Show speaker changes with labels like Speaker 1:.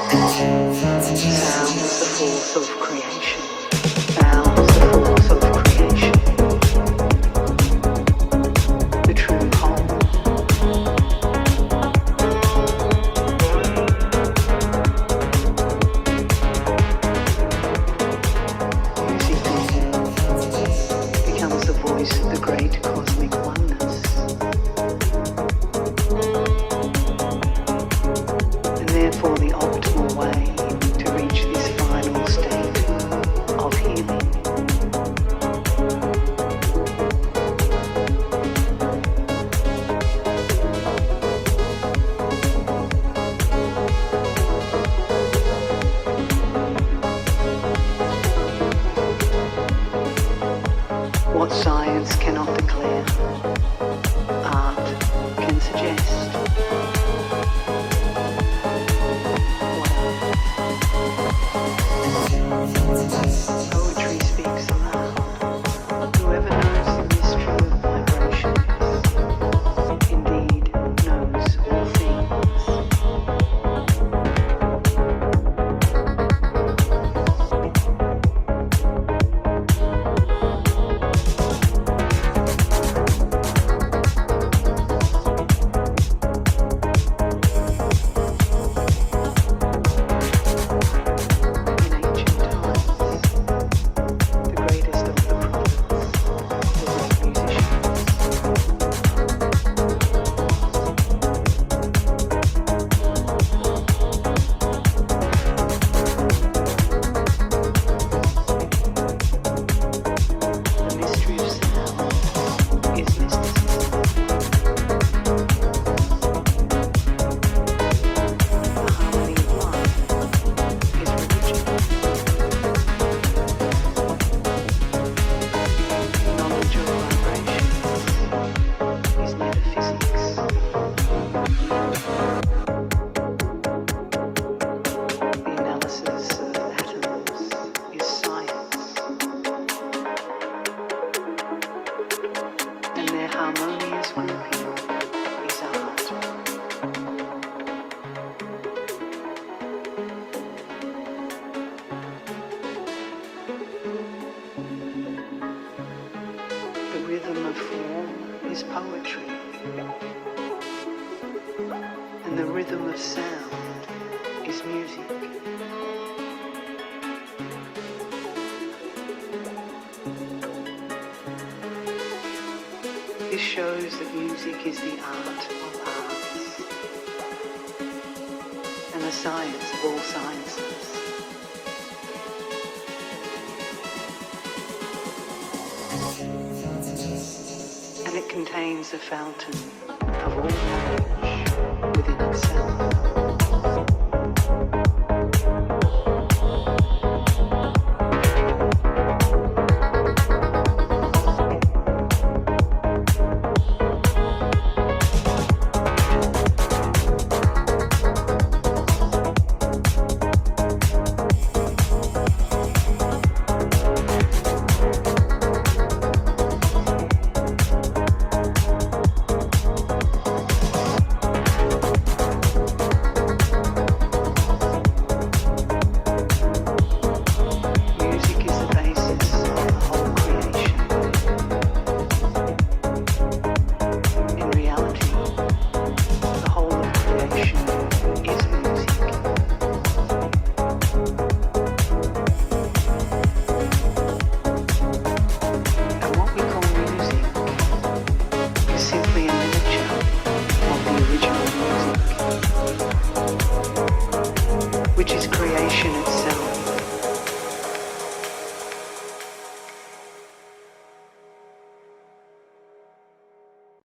Speaker 1: Sound is the force of creation. Sound is the force of creation. The true whole. Music becomes the voice of the great cosmic oneness. And therefore the optimal way to reach this final state of healing. What science cannot declare, art can suggest. Poetry speaks aloud. Whoever knows the mystery of vibrations, indeed knows all things. The mystery of sound is mysticism. The harmony of life is religion. Knowledge of vibrations is metaphysics. The analysis of atoms is science. And their harmonious grouping is art. The rhythm of form is poetry, and the rhythm of sound is music. This shows that music is the art of arts, and the science of all sciences. And it contains the fountain of all knowledge.